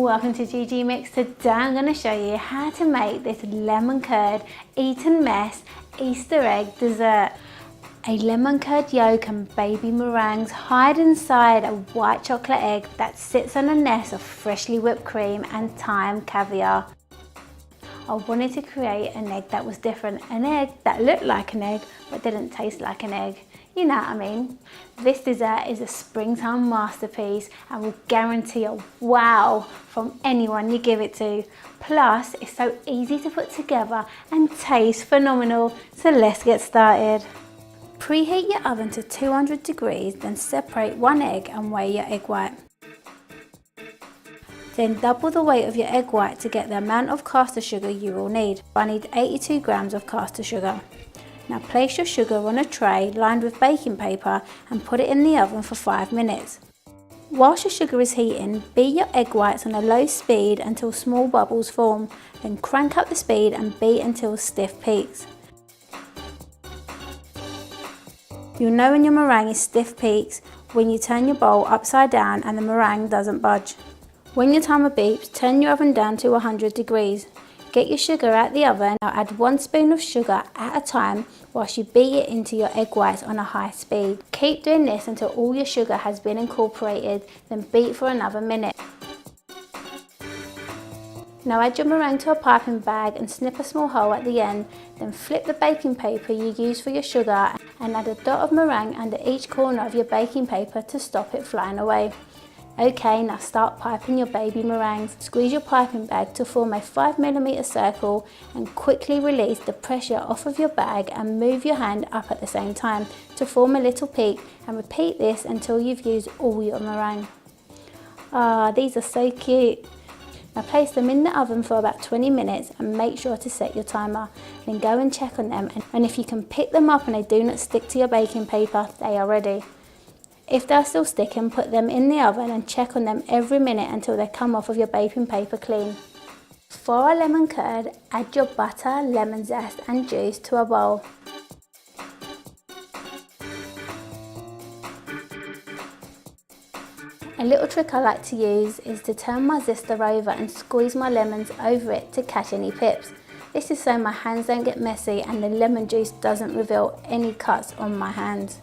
Welcome to ggmix. Today I'm going to show you how to make this lemon curd Eton mess Easter egg dessert. A lemon curd yolk and baby meringues hide inside a white chocolate egg that sits on a nest of freshly whipped cream and thyme caviar. I wanted to create an egg that was different, an egg that looked like an egg but didn't taste like an egg. You know what I mean? This dessert is a springtime masterpiece and will guarantee a wow from anyone you give it to. Plus, it's so easy to put together and taste phenomenal. So let's get started. Preheat your oven to 200 degrees, then separate one egg and weigh your egg white. Then double the weight of your egg white to get the amount of caster sugar you will need. I need 82 grams of caster sugar. Now place your sugar on a tray lined with baking paper and put it in the oven for 5 minutes. Whilst your sugar is heating, beat your egg whites on a low speed until small bubbles form, then crank up the speed and beat until stiff peaks. You'll know when your meringue is stiff peaks when you turn your bowl upside down and the meringue doesn't budge. When your timer beeps, turn your oven down to 100 degrees. Get your sugar out the oven. Now add 1 spoon of sugar at a time whilst you beat it into your egg whites on a high speed. Keep doing this until all your sugar has been incorporated, then beat for another minute. Now add your meringue to a piping bag and snip a small hole at the end, then flip the baking paper you used for your sugar and add a dot of meringue under each corner of your baking paper to stop it flying away. Okay, now start piping your baby meringues. Squeeze your piping bag to form a 5mm circle and quickly release the pressure off of your bag and move your hand up at the same time to form a little peak, and repeat this until you've used all your meringue. These are so cute. Now place them in the oven for about 20 minutes and make sure to set your timer. Then go and check on them, and if you can pick them up and they do not stick to your baking paper, they are ready. If they're still sticking, put them in the oven and check on them every minute until they come off of your baking paper clean. For our lemon curd, add your butter, lemon zest and juice to a bowl. A little trick I like to use is to turn my zester over and squeeze my lemons over it to catch any pips. This is so my hands don't get messy and the lemon juice doesn't reveal any cuts on my hands.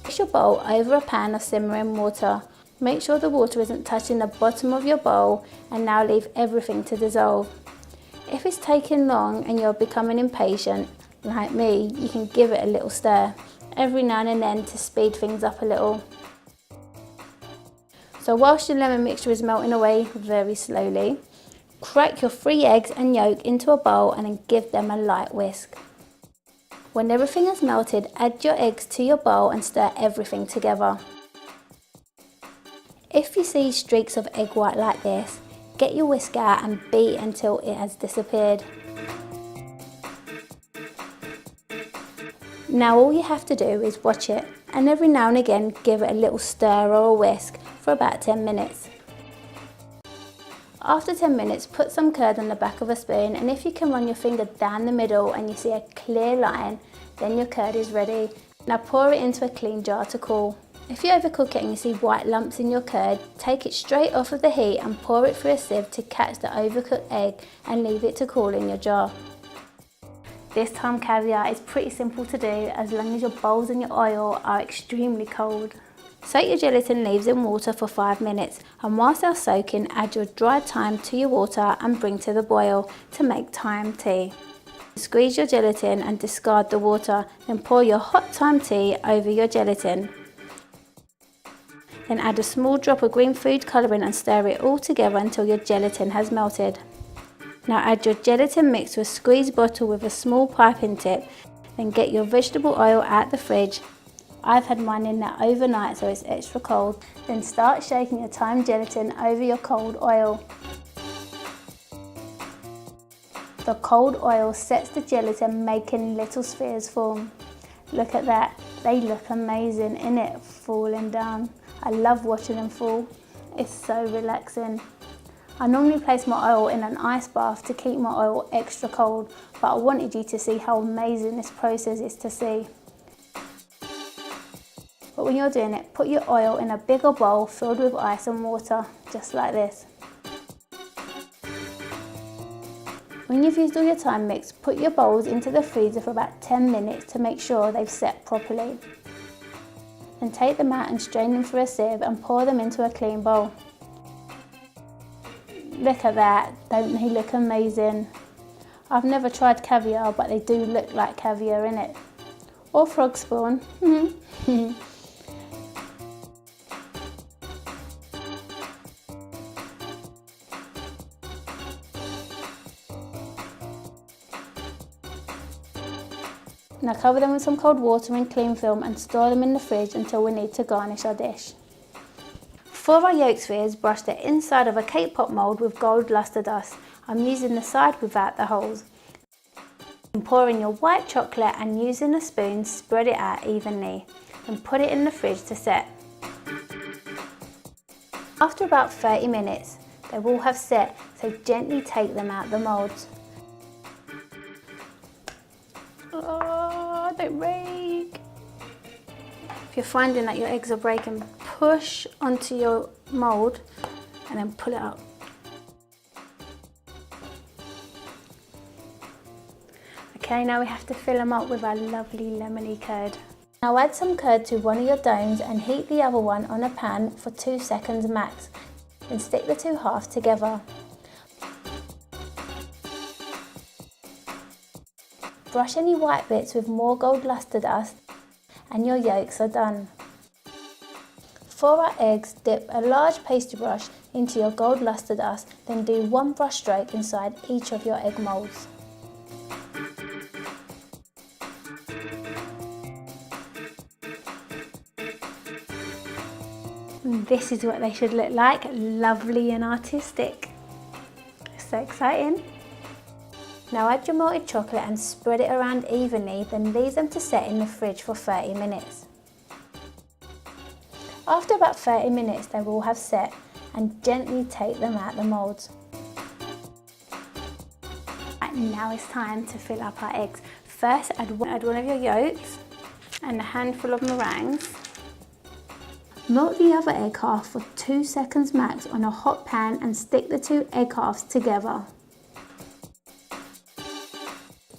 Place your bowl over a pan of simmering water. Make sure the water isn't touching the bottom of your bowl, and now leave everything to dissolve. If it's taking long and you're becoming impatient, like me, you can give it a little stir every now and then to speed things up a little. So whilst your lemon mixture is melting away very slowly, crack your 3 eggs and yolk into a bowl and then give them a light whisk. When everything is melted, add your eggs to your bowl and stir everything together. If you see streaks of egg white like this, get your whisk out and beat until it has disappeared. Now all you have to do is watch it, and every now and again give it a little stir or a whisk for about 10 minutes. After 10 minutes, put some curd on the back of a spoon, and if you can run your finger down the middle and you see a clear line, then your curd is ready. Now pour it into a clean jar to cool. If you overcook it and you see white lumps in your curd, take it straight off of the heat and pour it through a sieve to catch the overcooked egg and leave it to cool in your jar. This thyme caviar is pretty simple to do as long as your bowls and your oil are extremely cold. Soak your gelatin leaves in water for 5 minutes, and whilst they're soaking, add your dried thyme to your water and bring to the boil to make thyme tea. Squeeze your gelatin and discard the water, then pour your hot thyme tea over your gelatin. Then add a small drop of green food colouring and stir it all together until your gelatin has melted. Now add your gelatin mix to a squeeze bottle with a small piping tip, then get your vegetable oil out the fridge. I've had mine in there overnight so it's extra cold. Then start shaking your thyme gelatin over your cold oil. The cold oil sets the gelatin, making little spheres form. Look at that, they look amazing, innit? Falling down. I love watching them fall. It's so relaxing. I normally place my oil in an ice bath to keep my oil extra cold, but I wanted you to see how amazing this process is to see. But when you're doing it, put your oil in a bigger bowl filled with ice and water, just like this. When you've used all your thyme mix, put your bowls into the freezer for about 10 minutes to make sure they've set properly. Then take them out and strain them through a sieve and pour them into a clean bowl. Look at that, don't they look amazing? I've never tried caviar, but they do look like caviar innit? Or frog spawn. Now cover them with some cold water and cling film and store them in the fridge until we need to garnish our dish. For our yolk spheres, brush the inside of a cake pop mould with gold lustre dust. I'm using the side without the holes. And pour in your white chocolate and using a spoon, spread it out evenly. And put it in the fridge to set. After about 30 minutes, they will have set, so gently take them out the moulds. Oh, don't break. If you're finding that your eggs are breaking, push onto your mould and then pull it up. Okay, now we have to fill them up with our lovely lemony curd. Now add some curd to one of your domes and heat the other one on a pan for 2 seconds max. Then stick the two halves together. Brush any white bits with more gold lustre dust and your yolks are done. For our eggs, dip a large pastry brush into your gold lustre dust, then do one brush stroke inside each of your egg moulds. This is what they should look like, lovely and artistic. So exciting. Now add your melted chocolate and spread it around evenly, then leave them to set in the fridge for 30 minutes. After about 30 minutes they will have set, and gently take them out the moulds. Right, now it's time to fill up our eggs. First add one of your yolks and a handful of meringues. Melt the other egg half for 2 seconds max on a hot pan and stick the two egg halves together.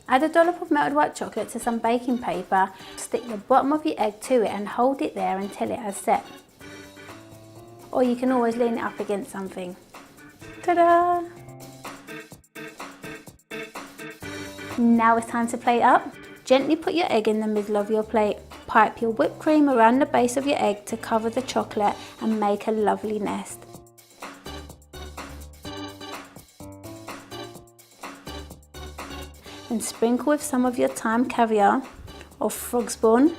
Add a dollop of melted white chocolate to some baking paper, stick the bottom of your egg to it and hold it there until it has set. Or you can always lean it up against something. Ta-da! Now it's time to plate up. Gently put your egg in the middle of your plate. Pipe your whipped cream around the base of your egg to cover the chocolate and make a lovely nest. And sprinkle with some of your thyme caviar or frog spawn.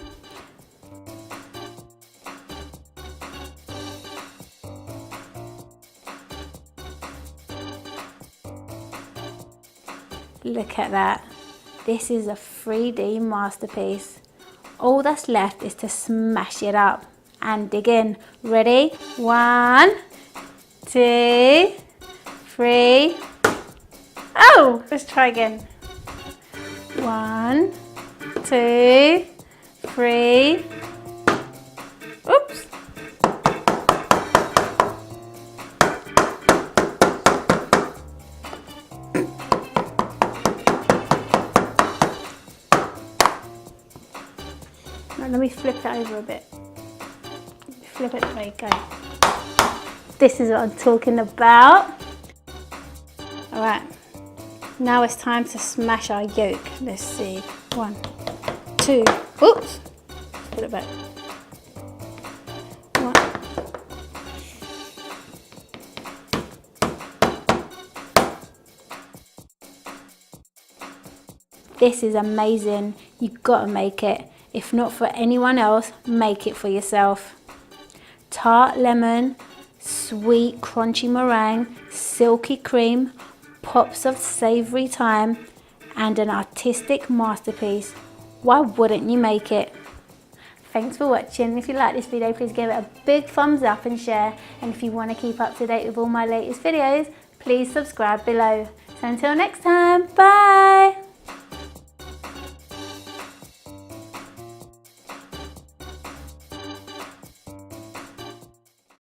Look at that. This is a 3D masterpiece. All that's left is to smash it up and dig in. Ready? 1, 2, 3. Oh, let's try again. 1, 2, 3. Oops. Let me flip it over a bit. Flip it, there you go. This is what I'm talking about. Alright, now it's time to smash our yolk. Let's see. 1, 2, oops. Let's put it back. 1. This is amazing. You've got to make it. If not for anyone else, make it for yourself. Tart lemon, sweet crunchy meringue, silky cream, pops of savoury thyme, and an artistic masterpiece. Why wouldn't you make it? Thanks for watching. If you like this video, please give it a big thumbs up and share. And if you want to keep up to date with all my latest videos, please subscribe below. So until next time, bye!